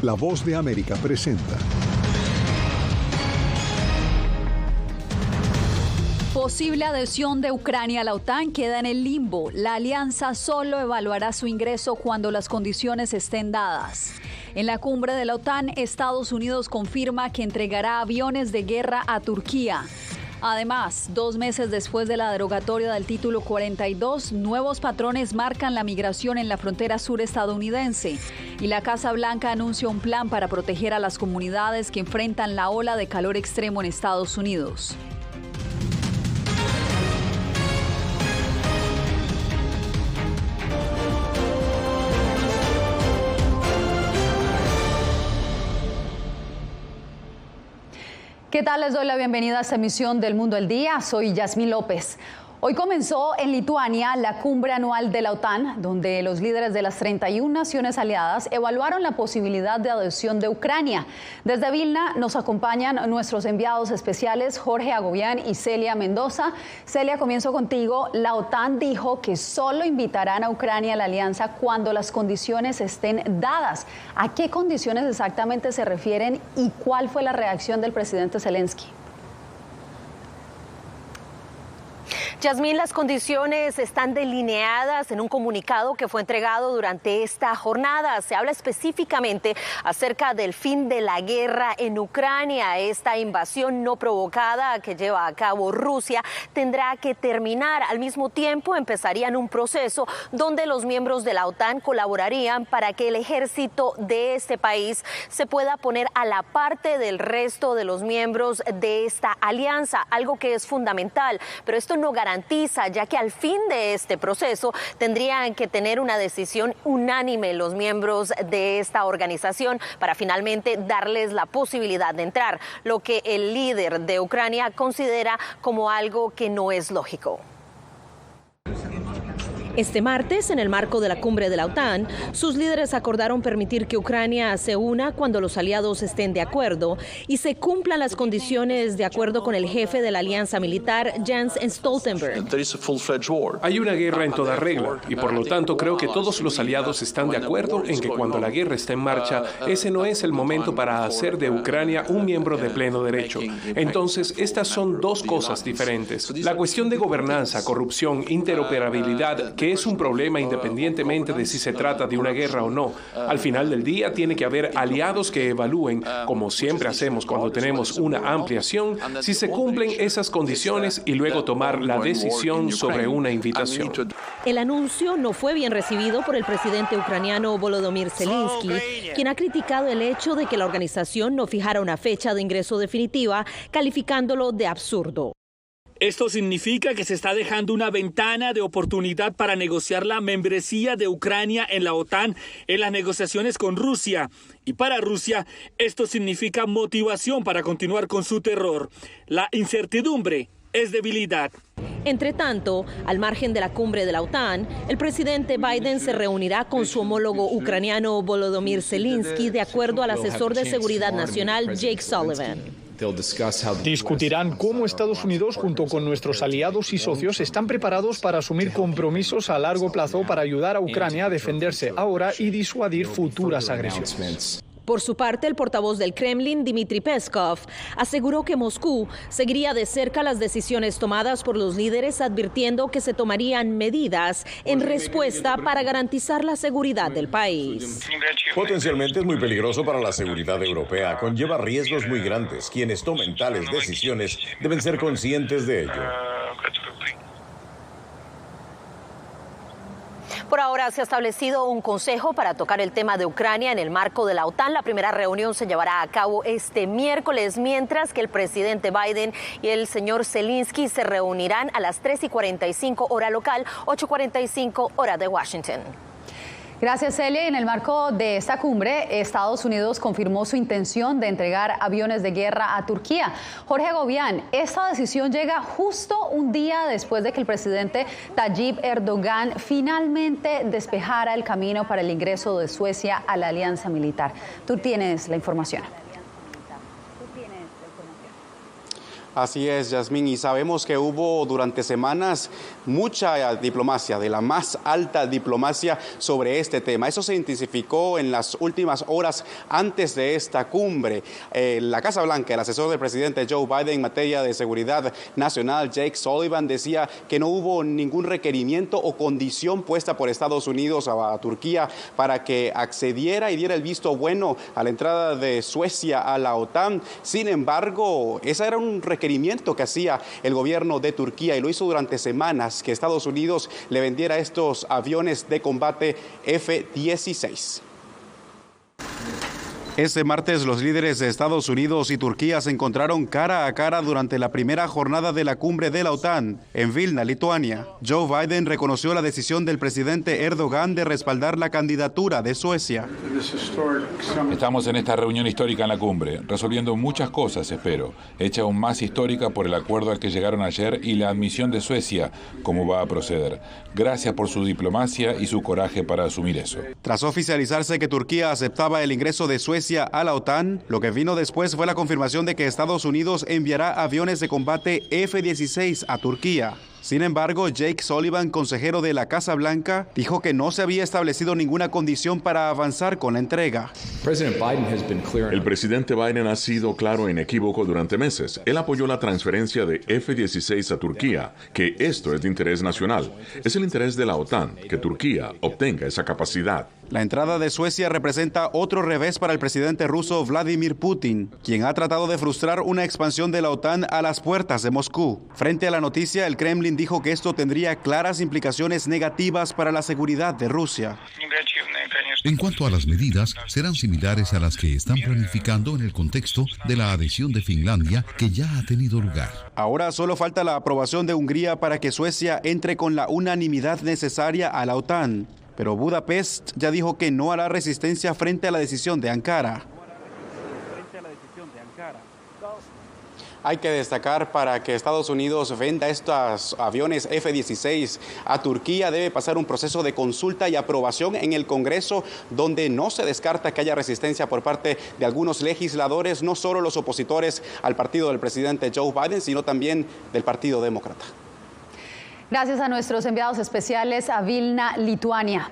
La Voz de América presenta. Posible adhesión de Ucrania a la OTAN queda en el limbo. La alianza solo evaluará su ingreso cuando las condiciones estén dadas. En la cumbre de la OTAN, Estados Unidos confirma que entregará aviones de guerra a Turquía. Además, 2 meses después de la derogatoria del título 42, nuevos patrones marcan la migración en la frontera sur estadounidense. Y la Casa Blanca anuncia un plan para proteger a las comunidades que enfrentan la ola de calor extremo en Estados Unidos. ¿Qué tal? Les doy la bienvenida a esta emisión del Mundo al Día. Soy Yasmín López. Hoy comenzó en Lituania la cumbre anual de la OTAN, donde los líderes de las 31 naciones aliadas evaluaron la posibilidad de adhesión de Ucrania. Desde Vilna nos acompañan nuestros enviados especiales Jorge Agobián y Celia Mendoza. Celia, comienzo contigo. La OTAN dijo que solo invitarán a Ucrania a la alianza cuando las condiciones estén dadas. ¿A qué condiciones exactamente se refieren y cuál fue la reacción del presidente Zelensky? Yasmín, las condiciones están delineadas en un comunicado que fue entregado durante esta jornada. Se habla específicamente acerca del fin de la guerra en Ucrania. Esta invasión no provocada que lleva a cabo Rusia tendrá que terminar. Al mismo tiempo empezarían un proceso donde los miembros de la OTAN colaborarían para que el ejército de este país se pueda poner a la parte del resto de los miembros de esta alianza, algo que es fundamental. Pero esto no garantiza, ya que al fin de este proceso tendrían que tener una decisión unánime los miembros de esta organización para finalmente darles la posibilidad de entrar, lo que el líder de Ucrania considera como algo que no es lógico. Este martes, en el marco de la cumbre de la OTAN, sus líderes acordaron permitir que Ucrania se una cuando los aliados estén de acuerdo y se cumplan las condiciones de acuerdo con el jefe de la alianza militar, Jens Stoltenberg. Hay una guerra en toda regla y por lo tanto creo que todos los aliados están de acuerdo en que cuando la guerra está en marcha, ese no es el momento para hacer de Ucrania un miembro de pleno derecho. Entonces, estas son dos cosas diferentes. La cuestión de gobernanza, corrupción, interoperabilidad, que es un problema independientemente de si se trata de una guerra o no. Al final del día tiene que haber aliados que evalúen, como siempre hacemos cuando tenemos una ampliación, si se cumplen esas condiciones y luego tomar la decisión sobre una invitación. El anuncio no fue bien recibido por el presidente ucraniano Volodymyr Zelensky, quien ha criticado el hecho de que la organización no fijara una fecha de ingreso definitiva, calificándolo de absurdo. Esto significa que se está dejando una ventana de oportunidad para negociar la membresía de Ucrania en la OTAN en las negociaciones con Rusia. Y para Rusia, esto significa motivación para continuar con su terror. La incertidumbre es debilidad. Entre tanto, al margen de la cumbre de la OTAN, el presidente Biden se reunirá con su homólogo ucraniano Volodymyr Zelensky, de acuerdo al asesor de seguridad nacional Jake Sullivan. Discutirán cómo Estados Unidos, junto con nuestros aliados y socios, están preparados para asumir compromisos a largo plazo para ayudar a Ucrania a defenderse ahora y disuadir futuras agresiones. Por su parte, el portavoz del Kremlin, Dmitry Peskov, aseguró que Moscú seguiría de cerca las decisiones tomadas por los líderes, advirtiendo que se tomarían medidas en respuesta para garantizar la seguridad del país. Potencialmente es muy peligroso para la seguridad europea. Conlleva riesgos muy grandes. Quienes tomen tales decisiones deben ser conscientes de ello. Por ahora se ha establecido un consejo para tocar el tema de Ucrania en el marco de la OTAN. La primera reunión se llevará a cabo este miércoles, mientras que el presidente Biden y el señor Zelensky se reunirán a las 3:45 hora local, 8:45 hora de Washington. Gracias, Celia. En el marco de esta cumbre, Estados Unidos confirmó su intención de entregar aviones de guerra a Turquía. Jorge Agobián, esta decisión llega justo un día después de que el presidente Tayyip Erdogan finalmente despejara el camino para el ingreso de Suecia a la alianza militar. Tú tienes la información. Así es, Yasmín, y sabemos que hubo durante semanas mucha diplomacia, de la más alta diplomacia sobre este tema. Eso se intensificó en las últimas horas antes de esta cumbre. La Casa Blanca, el asesor del presidente Joe Biden en materia de seguridad nacional, Jake Sullivan, decía que no hubo ningún requerimiento o condición puesta por Estados Unidos a Turquía para que accediera y diera el visto bueno a la entrada de Suecia a la OTAN. Sin embargo, ese era un requerimiento que hacía el gobierno de Turquía y lo hizo durante semanas, que Estados Unidos le vendiera estos aviones de combate F-16. Este martes, los líderes de Estados Unidos y Turquía se encontraron cara a cara durante la primera jornada de la cumbre de la OTAN en Vilna, Lituania. Joe Biden reconoció la decisión del presidente Erdogan de respaldar la candidatura de Suecia. Estamos en esta reunión histórica en la cumbre, resolviendo muchas cosas, espero, hecha aún más histórica por el acuerdo al que llegaron ayer y la admisión de Suecia, cómo va a proceder. Gracias por su diplomacia y su coraje para asumir eso. Tras oficializarse que Turquía aceptaba el ingreso de Suecia a la OTAN, lo que vino después fue la confirmación de que Estados Unidos enviará aviones de combate F-16 a Turquía. Sin embargo, Jake Sullivan, consejero de la Casa Blanca, dijo que no se había establecido ninguna condición para avanzar con la entrega. El presidente Biden ha sido claro e inequívoco durante meses. Él apoyó la transferencia de F-16 a Turquía, que esto es de interés nacional. Es el interés de la OTAN que Turquía obtenga esa capacidad. La entrada de Suecia representa otro revés para el presidente ruso Vladimir Putin, quien ha tratado de frustrar una expansión de la OTAN a las puertas de Moscú. Frente a la noticia, el Kremlin dijo que esto tendría claras implicaciones negativas para la seguridad de Rusia. En cuanto a las medidas, serán similares a las que están planificando en el contexto de la adhesión de Finlandia, que ya ha tenido lugar. Ahora solo falta la aprobación de Hungría para que Suecia entre con la unanimidad necesaria a la OTAN. Pero Budapest ya dijo que no hará resistencia frente a la decisión de Ankara. Hay que destacar, para que Estados Unidos venda estos aviones F-16 a Turquía, debe pasar un proceso de consulta y aprobación en el Congreso, donde no se descarta que haya resistencia por parte de algunos legisladores, no solo los opositores al partido del presidente Joe Biden, sino también del Partido Demócrata. Gracias a nuestros enviados especiales a Vilna, Lituania.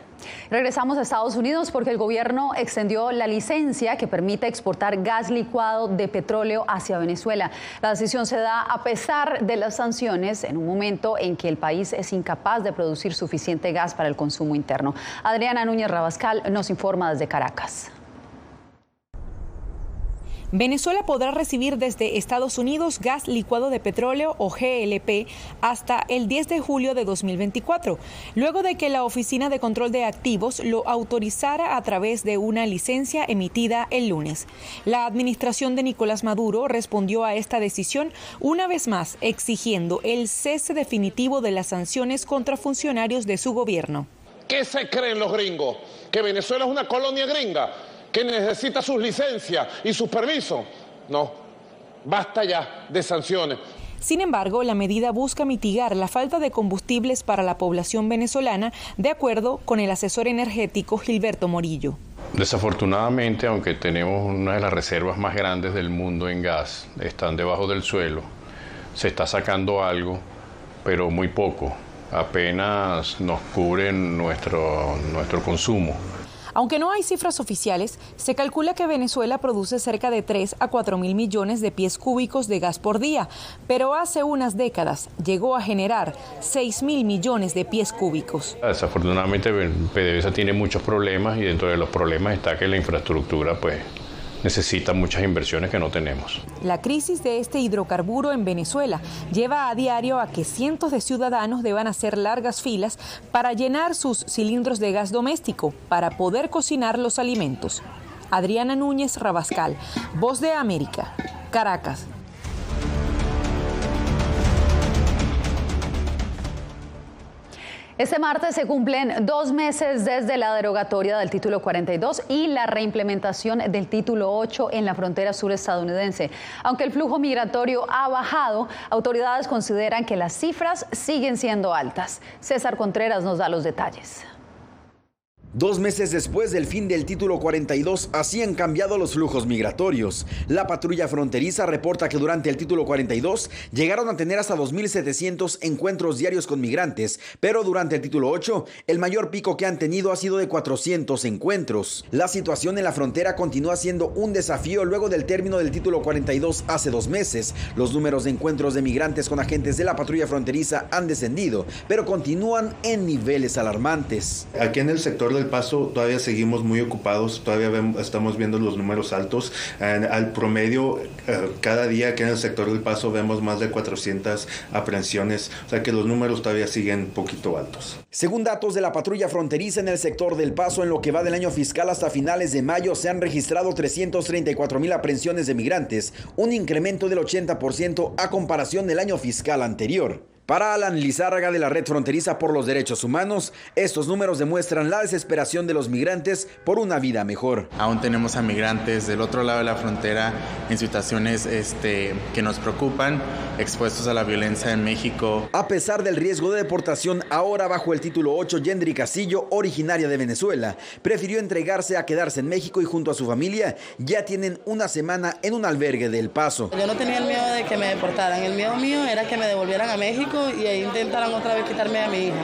Regresamos a Estados Unidos porque el gobierno extendió la licencia que permite exportar gas licuado de petróleo hacia Venezuela. La decisión se da a pesar de las sanciones en un momento en que el país es incapaz de producir suficiente gas para el consumo interno. Adriana Núñez Rabascal nos informa desde Caracas. Venezuela podrá recibir desde Estados Unidos gas licuado de petróleo o GLP hasta el 10 de julio de 2024, luego de que la Oficina de Control de Activos lo autorizara a través de una licencia emitida el lunes. La administración de Nicolás Maduro respondió a esta decisión una vez más, exigiendo el cese definitivo de las sanciones contra funcionarios de su gobierno. ¿Qué se creen los gringos? ¿Que Venezuela es una colonia gringa que necesita sus licencias y sus permisos? No, basta ya de sanciones. Sin embargo, la medida busca mitigar la falta de combustibles para la población venezolana, de acuerdo con el asesor energético Gilberto Morillo. Desafortunadamente, aunque tenemos una de las reservas más grandes del mundo en gas, están debajo del suelo, se está sacando algo, pero muy poco. Apenas nos cubren nuestro consumo. Aunque no hay cifras oficiales, se calcula que Venezuela produce cerca de 3 a 4 mil millones de pies cúbicos de gas por día, pero hace unas décadas llegó a generar 6 mil millones de pies cúbicos. Desafortunadamente PDVSA tiene muchos problemas y dentro de los problemas está que la infraestructura necesita muchas inversiones que no tenemos. La crisis de este hidrocarburo en Venezuela lleva a diario a que cientos de ciudadanos deban hacer largas filas para llenar sus cilindros de gas doméstico para poder cocinar los alimentos. Adriana Núñez Rabascal, Voz de América, Caracas. Este martes se cumplen 2 meses desde la derogatoria del título 42 y la reimplementación del título 8 en la frontera sur estadounidense. Aunque el flujo migratorio ha bajado, autoridades consideran que las cifras siguen siendo altas. César Contreras nos da los detalles. 2 meses después del fin del título 42, así han cambiado los flujos migratorios. La patrulla fronteriza reporta que durante el título 42 llegaron a tener hasta 2.700 encuentros diarios con migrantes, pero durante el título 8, el mayor pico que han tenido ha sido de 400 encuentros. La situación en la frontera continúa siendo un desafío luego del término del título 42 hace 2 meses. Los números de encuentros de migrantes con agentes de la patrulla fronteriza han descendido, pero continúan en niveles alarmantes. Aquí en el sector del Paso todavía seguimos muy ocupados, todavía estamos viendo los números altos. Al promedio, cada día aquí en el sector del Paso vemos más de 400 aprehensiones, o sea que los números todavía siguen un poquito altos. Según datos de la patrulla fronteriza en el sector del Paso, en lo que va del año fiscal hasta finales de mayo se han registrado 334,000 aprehensiones de migrantes, un incremento del 80% a comparación del año fiscal anterior. Para Alan Lizárraga de la Red Fronteriza por los Derechos Humanos, estos números demuestran la desesperación de los migrantes por una vida mejor. Aún tenemos a migrantes del otro lado de la frontera en situaciones que nos preocupan, expuestos a la violencia en México. A pesar del riesgo de deportación, ahora bajo el título 8, Yendri Casillo, originaria de Venezuela, prefirió entregarse a quedarse en México y junto a su familia ya tienen una semana en un albergue de El Paso. Yo no tenía el miedo de que me deportaran, el miedo mío era que me devolvieran a México y ahí intentaron otra vez quitarme a mi hija,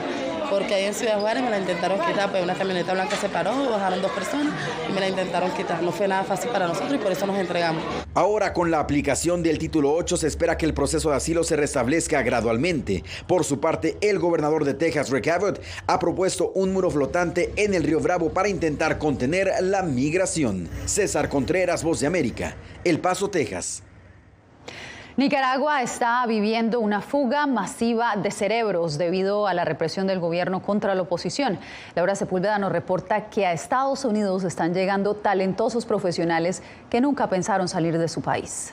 porque ahí en Ciudad Juárez me la intentaron quitar, pues una camioneta blanca se paró, bajaron 2 personas y me la intentaron quitar. No fue nada fácil para nosotros y por eso nos entregamos. Ahora con la aplicación del título 8 se espera que el proceso de asilo se restablezca gradualmente. Por su parte, el gobernador de Texas, Rick Abbott, ha propuesto un muro flotante en el río Bravo para intentar contener la migración. César Contreras, Voz de América, El Paso, Texas. Nicaragua está viviendo una fuga masiva de cerebros debido a la represión del gobierno contra la oposición. Laura Sepúlveda nos reporta que a Estados Unidos están llegando talentosos profesionales que nunca pensaron salir de su país.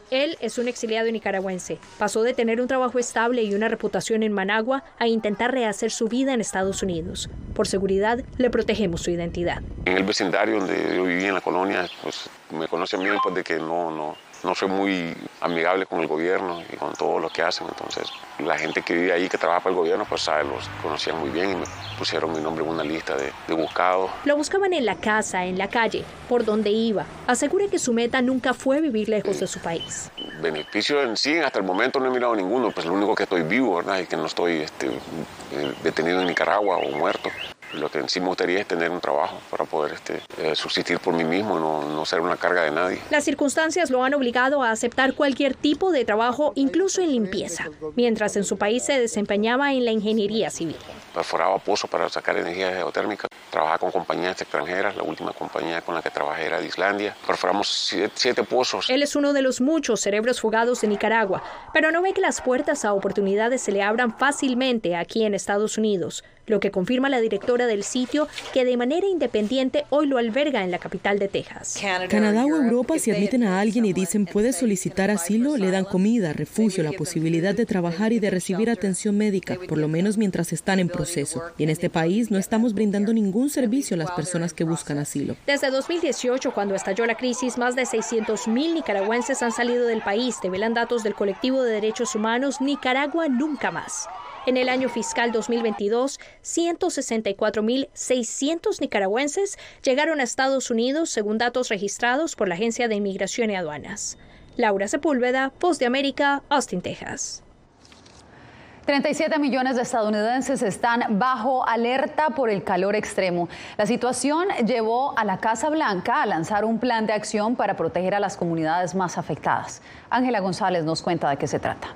Él es un exiliado nicaragüense. Pasó de tener un trabajo estable y una reputación en Managua a intentar rehacer su vida en Estados Unidos. Por seguridad, le protegemos su identidad. En el vecindario donde yo vivía en la colonia, pues me conocen bien pues, de que no soy muy amigable con el gobierno y con todo lo que hacen. Entonces, la gente que vive ahí, que trabaja para el gobierno, pues los conocían muy bien y me pusieron mi nombre en una lista de buscados. Lo buscaban en la casa, en la calle, por donde iba. Asegura que su meta nunca fue vivir lejos de su país. Beneficios en sí, hasta el momento no he mirado ninguno. Pues lo único que estoy vivo, ¿verdad? Y que no estoy detenido en Nicaragua o muerto. Lo que en sí me gustaría es tener un trabajo para poder subsistir por mí mismo, no ser una carga de nadie. Las circunstancias lo han obligado a aceptar cualquier tipo de trabajo, incluso en limpieza, mientras en su país se desempeñaba en la ingeniería civil. Perforaba pozos para sacar energía geotérmica, trabajaba con compañías extranjeras, la última compañía con la que trabajé era de Islandia. Perforamos 7 pozos. Él es uno de los muchos cerebros fugados de Nicaragua, pero no ve que las puertas a oportunidades se le abran fácilmente aquí en Estados Unidos, lo que confirma la directora del sitio, que de manera independiente hoy lo alberga en la capital de Texas. Canadá o Europa, si admiten a alguien y dicen puede solicitar asilo, le dan comida, refugio, la posibilidad de trabajar y de recibir atención médica, por lo menos mientras están en proceso. Y en este país no estamos brindando ningún servicio a las personas que buscan asilo. Desde 2018, cuando estalló la crisis, más de 600,000 nicaragüenses han salido del país, revelan datos del colectivo de derechos humanos Nicaragua Nunca Más. En el año fiscal 2022, 164,600 nicaragüenses llegaron a Estados Unidos, según datos registrados por la Agencia de Inmigración y Aduanas. Laura Sepúlveda, Voz de América, Austin, Texas. 37 millones de estadounidenses están bajo alerta por el calor extremo. La situación llevó a la Casa Blanca a lanzar un plan de acción para proteger a las comunidades más afectadas. Ángela González nos cuenta de qué se trata.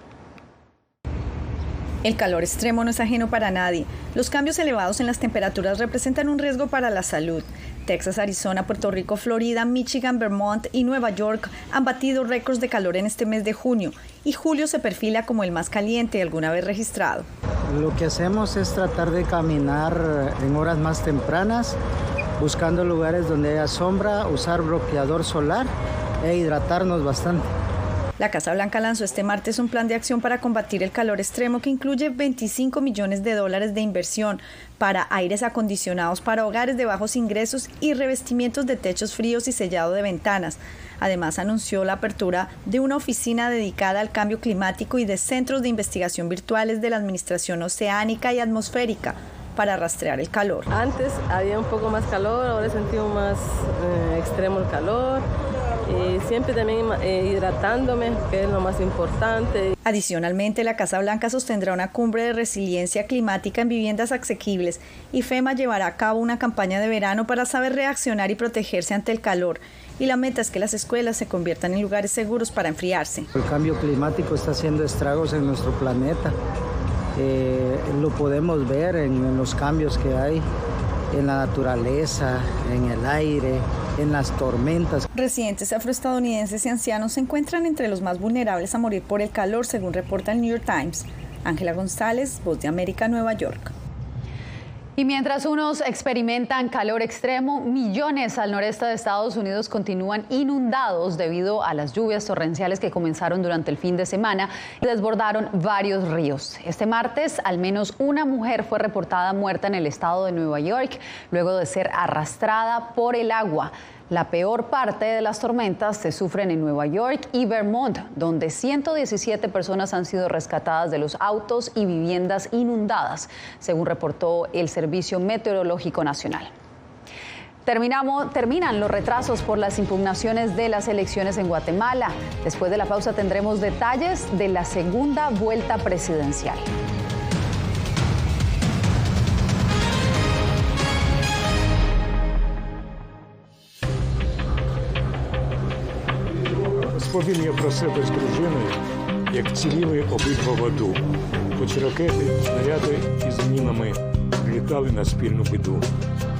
El calor extremo no es ajeno para nadie. Los cambios elevados en las temperaturas representan un riesgo para la salud. Texas, Arizona, Puerto Rico, Florida, Michigan, Vermont y Nueva York han batido récords de calor en este mes de junio, y julio se perfila como el más caliente alguna vez registrado. Lo que hacemos es tratar de caminar en horas más tempranas, buscando lugares donde haya sombra, usar bloqueador solar e hidratarnos bastante. La Casa Blanca lanzó este martes un plan de acción para combatir el calor extremo que incluye $25 millones de inversión para aires acondicionados para hogares de bajos ingresos y revestimientos de techos fríos y sellado de ventanas. Además, anunció la apertura de una oficina dedicada al cambio climático y de centros de investigación virtuales de la Administración Oceánica y Atmosférica. para rastrear el calor. Antes había un poco más calor, ahora he sentido más extremo el calor. Siempre también hidratándome, que es lo más importante. Adicionalmente, la Casa Blanca sostendrá una cumbre de resiliencia climática en viviendas asequibles y FEMA llevará a cabo una campaña de verano para saber reaccionar y protegerse ante el calor. Y la meta es que las escuelas se conviertan en lugares seguros para enfriarse. El cambio climático está haciendo estragos en nuestro planeta. Lo podemos ver en los cambios que hay en la naturaleza, en el aire, en las tormentas. Residentes afroestadounidenses y ancianos se encuentran entre los más vulnerables a morir por el calor, según reporta el New York Times. Ángela González, Voz de América, Nueva York. Y mientras unos experimentan calor extremo, millones al noreste de Estados Unidos continúan inundados debido a las lluvias torrenciales que comenzaron durante el fin de semana y desbordaron varios ríos. Este martes, al menos una mujer fue reportada muerta en el estado de Nueva York luego de ser arrastrada por el agua. La peor parte de las tormentas se sufren en Nueva York y Vermont, donde 117 personas han sido rescatadas de los autos y viviendas inundadas, según reportó el Servicio Meteorológico Nacional. Terminan los retrasos por las impugnaciones de las elecciones en Guatemala. Después de la pausa tendremos detalles de la segunda vuelta presidencial. Розповім я про себе з дружиною, як ціліли обидва в аду. Хоч ракети, снаряди із мінами літали на спільну біду.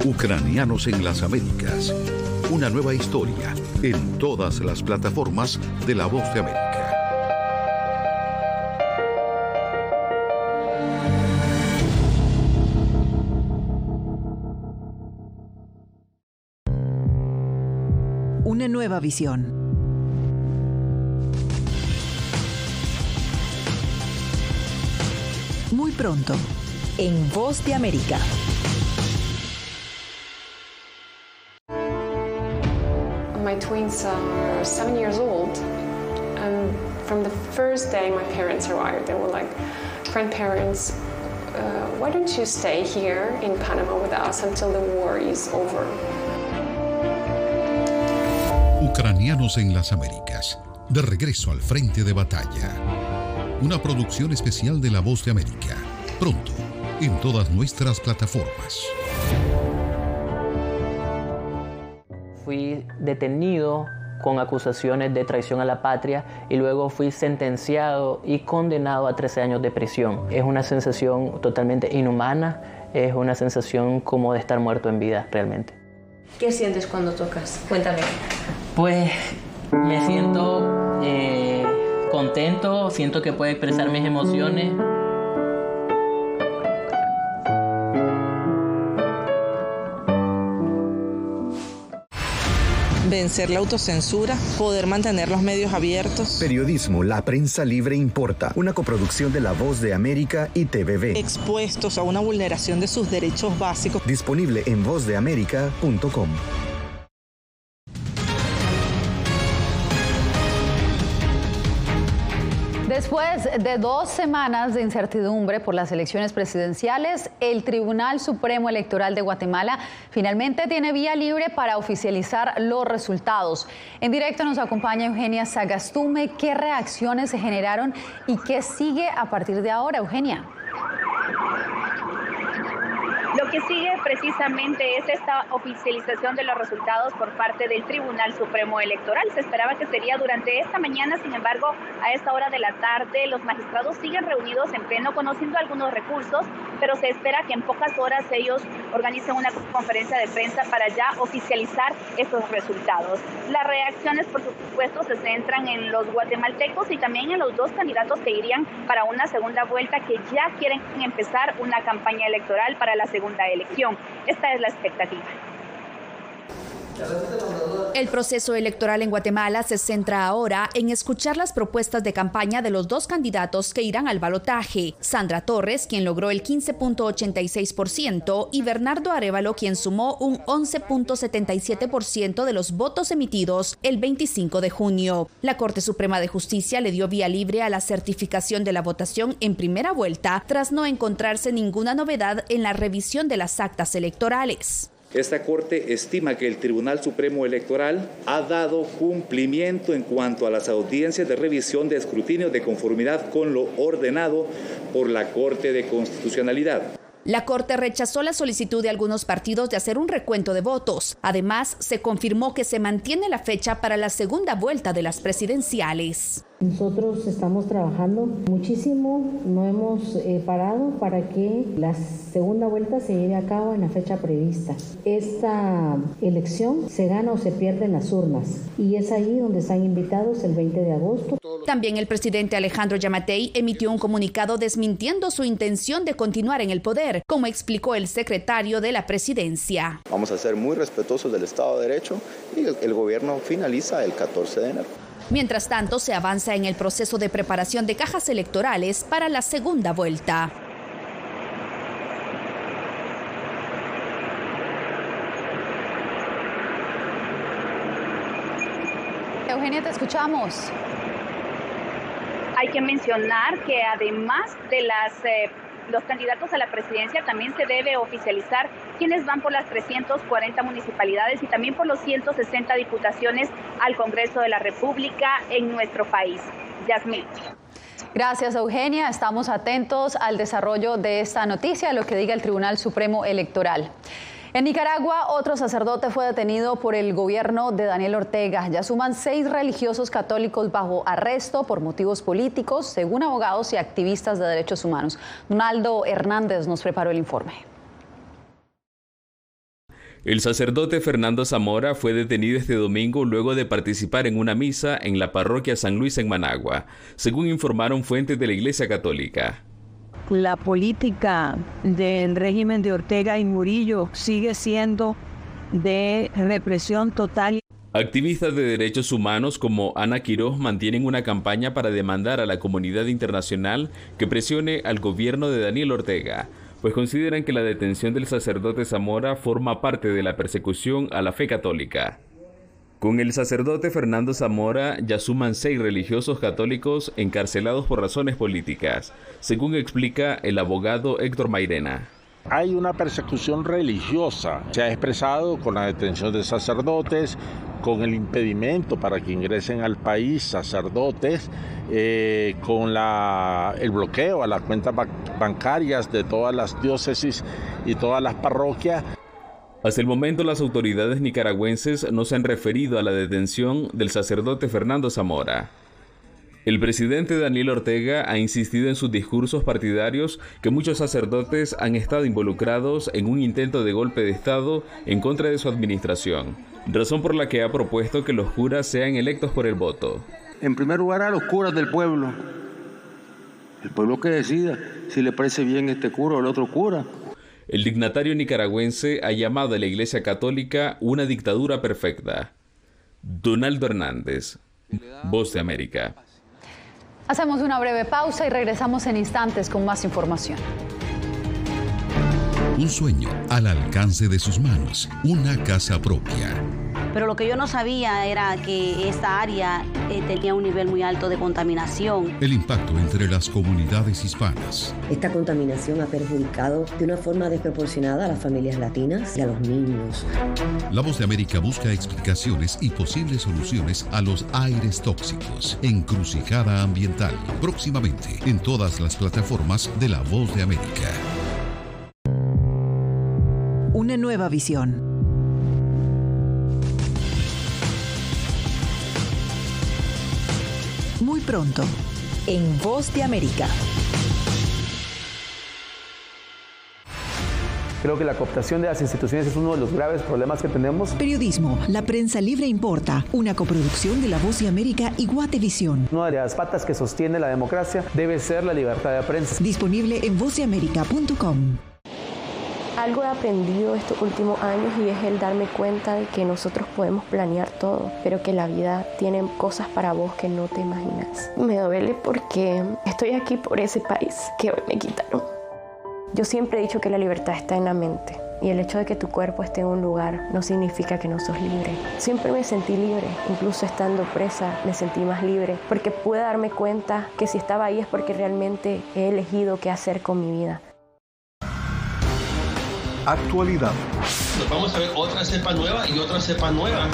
Ucranianos en las Américas. Una nueva historia en todas las plataformas de La Voz de América. Una nueva visión. Muy pronto, en Voz de América. My twins are 7 years old, and from the first day my parents arrived, they were like, grandparents, why don't you stay here in Panama with us until the war is over? Ucranianos en las Américas, de regreso al frente de batalla. Una producción especial de La Voz de América. Pronto, en todas nuestras plataformas. Fui detenido con acusaciones de traición a la patria y luego fui sentenciado y condenado a 13 años de prisión. Es una sensación totalmente inhumana, es una sensación como de estar muerto en vida realmente. ¿Qué sientes cuando tocas? Cuéntame. Pues me siento contento, siento que puedo expresar mis emociones. Vencer la autocensura, poder mantener los medios abiertos. Periodismo, la prensa libre importa. Una coproducción de La Voz de América y TVV. Expuestos a una vulneración de sus derechos básicos. Disponible en vozdeamerica.com. Después de 2 semanas de incertidumbre por las elecciones presidenciales, el Tribunal Supremo Electoral de Guatemala finalmente tiene vía libre para oficializar los resultados. En directo nos acompaña Eugenia Sagastume. ¿Qué reacciones se generaron y qué sigue a partir de ahora, Eugenia? Lo que sigue precisamente es esta oficialización de los resultados por parte del Tribunal Supremo Electoral. Se esperaba que sería durante esta mañana, sin embargo, a esta hora de la tarde los magistrados siguen reunidos en pleno conociendo algunos recursos, pero se espera que en pocas horas ellos organicen una conferencia de prensa para ya oficializar estos resultados. Las reacciones, por supuesto, se centran en los guatemaltecos y también en los 2 candidatos que irían para una segunda vuelta, que ya quieren empezar una campaña electoral para la segunda elección. Esta es la expectativa. El proceso electoral en Guatemala se centra ahora en escuchar las propuestas de campaña de los dos candidatos que irán al balotaje. Sandra Torres, quien logró el 15.86%, y Bernardo Arévalo, quien sumó un 11.77% de los votos emitidos el 25 de junio. La Corte Suprema de Justicia le dio vía libre a la certificación de la votación en primera vuelta, tras no encontrarse ninguna novedad en la revisión de las actas electorales. Esta Corte estima que el Tribunal Supremo Electoral ha dado cumplimiento en cuanto a las audiencias de revisión de escrutinio de conformidad con lo ordenado por la Corte de Constitucionalidad. La Corte rechazó la solicitud de algunos partidos de hacer un recuento de votos. Además, se confirmó que se mantiene la fecha para la segunda vuelta de las presidenciales. Nosotros estamos trabajando muchísimo, no hemos parado para que la segunda vuelta se lleve a cabo en la fecha prevista. Esta elección se gana o se pierde en las urnas y es ahí donde están invitados el 20 de agosto. También el presidente Alejandro Yamatei emitió un comunicado desmintiendo su intención de continuar en el poder, como explicó el secretario de la presidencia. Vamos a ser muy respetuosos del Estado de Derecho y el gobierno finaliza el 14 de enero. Mientras tanto, se avanza en el proceso de preparación de cajas electorales para la segunda vuelta. Eugenia, te escuchamos. Hay que mencionar que además de los candidatos a la presidencia, también se debe oficializar quienes van por las 340 municipalidades y también por los 160 diputaciones al Congreso de la República en nuestro país. Yasmín. Gracias, Eugenia. Estamos atentos al desarrollo de esta noticia, lo que diga el Tribunal Supremo Electoral. En Nicaragua, otro sacerdote fue detenido por el gobierno de Daniel Ortega. Ya suman 6 religiosos católicos bajo arresto por motivos políticos, según abogados y activistas de derechos humanos. Donaldo Hernández nos preparó el informe. El sacerdote Fernando Zamora fue detenido este domingo luego de participar en una misa en la parroquia San Luis en Managua, según informaron fuentes de la Iglesia Católica. La política del régimen de Ortega y Murillo sigue siendo de represión total. Activistas de derechos humanos como Ana Quiroz mantienen una campaña para demandar a la comunidad internacional que presione al gobierno de Daniel Ortega, pues consideran que la detención del sacerdote Zamora forma parte de la persecución a la fe católica. Con el sacerdote Fernando Zamora ya suman 6 religiosos católicos encarcelados por razones políticas, según explica el abogado Héctor Mairena. Hay una persecución religiosa, se ha expresado con la detención de sacerdotes, con el impedimento para que ingresen al país sacerdotes, con el bloqueo a las cuentas bancarias de todas las diócesis y todas las parroquias. Hasta el momento, las autoridades nicaragüenses no se han referido a la detención del sacerdote Fernando Zamora. El presidente Daniel Ortega ha insistido en sus discursos partidarios que muchos sacerdotes han estado involucrados en un intento de golpe de Estado en contra de su administración, razón por la que ha propuesto que los curas sean electos por el voto. En primer lugar, a los curas del pueblo. El pueblo que decida si le parece bien este cura o el otro cura. El dignatario nicaragüense ha llamado a la Iglesia Católica una dictadura perfecta. Donaldo Hernández, Voz de América. Hacemos una breve pausa y regresamos en instantes con más información. Un sueño al alcance de sus manos, una casa propia. Pero lo que yo no sabía era que esta área tenía un nivel muy alto de contaminación. El impacto entre las comunidades hispanas. Esta contaminación ha perjudicado de una forma desproporcionada a las familias latinas y a los niños. La Voz de América busca explicaciones y posibles soluciones a los aires tóxicos. Encrucijada Ambiental. Próximamente en todas las plataformas de La Voz de América. Una nueva visión. Muy pronto, en Voz de América. Creo que la cooptación de las instituciones es uno de los graves problemas que tenemos. Periodismo, la prensa libre importa, una coproducción de La Voz de América y Guatevisión. Una de las patas que sostiene la democracia debe ser la libertad de prensa. Disponible en vozdeamerica.com. Algo he aprendido estos últimos años y es el darme cuenta de que nosotros podemos planear todo, pero que la vida tiene cosas para vos que no te imaginas. Me duele porque estoy aquí por ese país que hoy me quitaron. Yo siempre he dicho que la libertad está en la mente. Y el hecho de que tu cuerpo esté en un lugar no significa que no sos libre. Siempre me sentí libre, incluso estando presa me sentí más libre, porque pude darme cuenta que si estaba ahí es porque realmente he elegido qué hacer con mi vida. Actualidad. Nos vamos a ver otra cepa nueva y otra cepa nueva.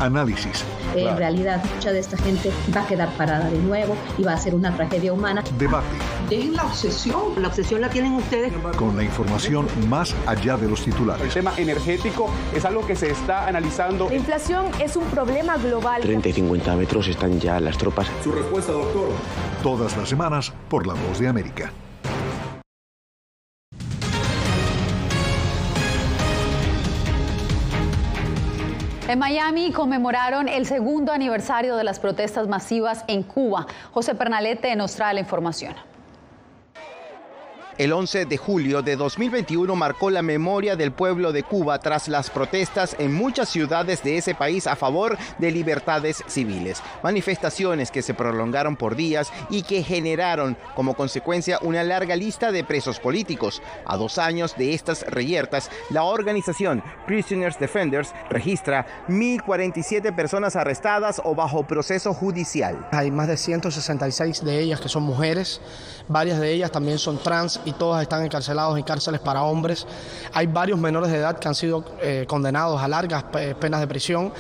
Análisis. En realidad, mucha de esta gente va a quedar parada de nuevo y va a ser una tragedia humana. Debate. Dejen la obsesión. La obsesión la tienen ustedes. Con la información más allá de los titulares. El tema energético es algo que se está analizando. La inflación es un problema global. 30 y 50 metros están ya las tropas. Su respuesta, doctor. Todas las semanas por La Voz de América. En Miami conmemoraron el segundo aniversario de las protestas masivas en Cuba. José Pernalete nos trae la información. El 11 de julio de 2021 marcó la memoria del pueblo de Cuba tras las protestas en muchas ciudades de ese país a favor de libertades civiles. Manifestaciones que se prolongaron por días y que generaron como consecuencia una larga lista de presos políticos. A 2 años de estas reyertas, la organización Prisoners Defenders registra 1.047 personas arrestadas o bajo proceso judicial. Hay más de 166 de ellas que son mujeres, varias de ellas también son trans y todas están encarcelados en cárceles para hombres. Hay varios menores de edad que han sido condenados a largas penas de prisión.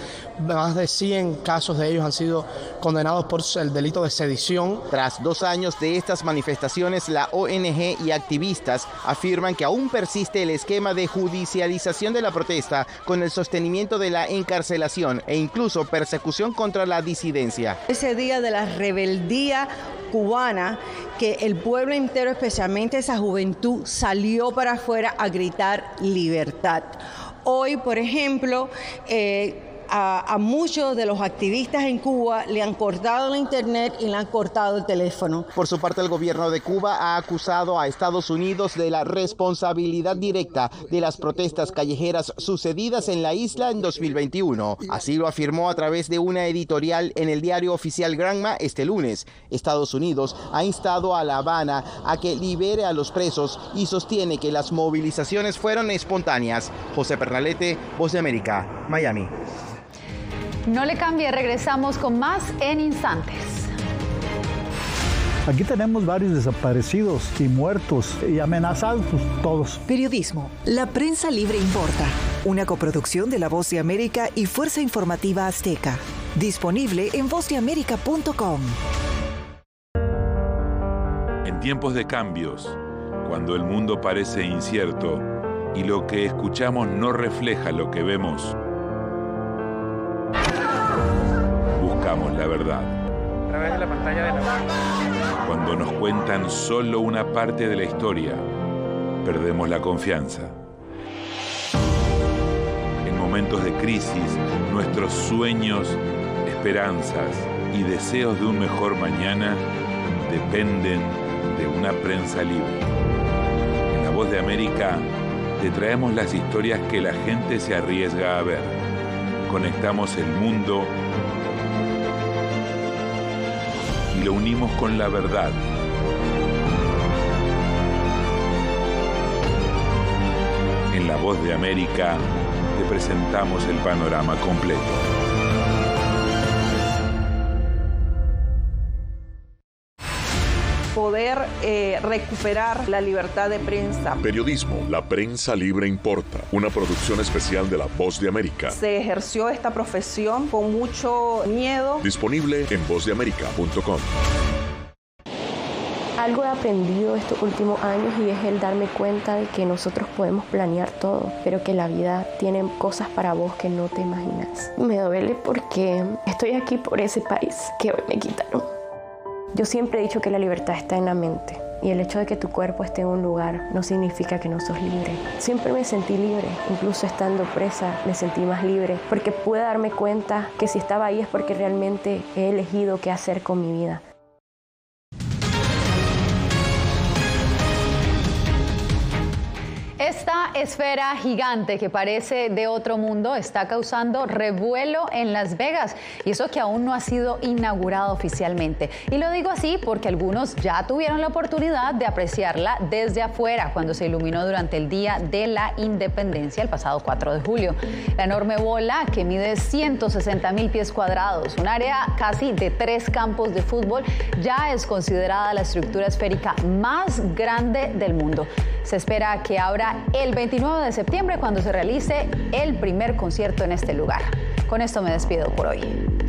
Más de 100 casos de ellos han sido condenados por el delito de sedición. Tras 2 años de estas manifestaciones, la ONG y activistas afirman que aún persiste el esquema de judicialización de la protesta con el sostenimiento de la encarcelación e incluso persecución contra la disidencia. Ese día de la rebeldía cubana, que el pueblo entero, especialmente esa juventud, salió para afuera a gritar libertad. Hoy, por ejemplo, a muchos de los activistas en Cuba le han cortado la internet y le han cortado el teléfono. Por su parte, el gobierno de Cuba ha acusado a Estados Unidos de la responsabilidad directa de las protestas callejeras sucedidas en la isla en 2021. Así lo afirmó a través de una editorial en el diario oficial Granma este lunes. Estados Unidos ha instado a La Habana a que libere a los presos y sostiene que las movilizaciones fueron espontáneas. José Pernalete, Voz de América, Miami. No le cambie, regresamos con más en instantes. Aquí tenemos varios desaparecidos y muertos y amenazados todos. Periodismo. La prensa libre importa. Una coproducción de La Voz de América y Fuerza Informativa Azteca. Disponible en vozdeamerica.com. En tiempos de cambios, cuando el mundo parece incierto y lo que escuchamos no refleja lo que vemos, buscamos la verdad. A través de la pantalla de la... Cuando nos cuentan solo una parte de la historia, perdemos la confianza. En momentos de crisis, nuestros sueños, esperanzas y deseos de un mejor mañana dependen de una prensa libre. En La Voz de América te traemos las historias que la gente se arriesga a ver. Conectamos el mundo y lo unimos con la verdad. En La Voz de América te presentamos el panorama completo. Poder recuperar la libertad de prensa. Periodismo, la prensa libre importa. Una producción especial de La Voz de América. Se ejerció esta profesión con mucho miedo. Disponible en vozdeamerica.com. Algo he aprendido estos últimos años y es el darme cuenta de que nosotros podemos planear todo, pero que la vida tiene cosas para vos que no te imaginas. Me duele porque estoy aquí por ese país que hoy me quitaron. Yo siempre he dicho que la libertad está en la mente y el hecho de que tu cuerpo esté en un lugar no significa que no sos libre. Siempre me sentí libre, incluso estando presa me sentí más libre porque pude darme cuenta que si estaba ahí es porque realmente he elegido qué hacer con mi vida. Esta esfera gigante que parece de otro mundo está causando revuelo en Las Vegas, y eso que aún no ha sido inaugurado oficialmente. Y lo digo así porque algunos ya tuvieron la oportunidad de apreciarla desde afuera cuando se iluminó durante el Día de la Independencia el pasado 4 de julio. La enorme bola, que mide 160,000 pies cuadrados, un área casi de 3 campos de fútbol, ya es considerada la estructura esférica más grande del mundo. Se espera que abra el 29 de septiembre cuando se realice el primer concierto en este lugar. Con esto me despido por hoy.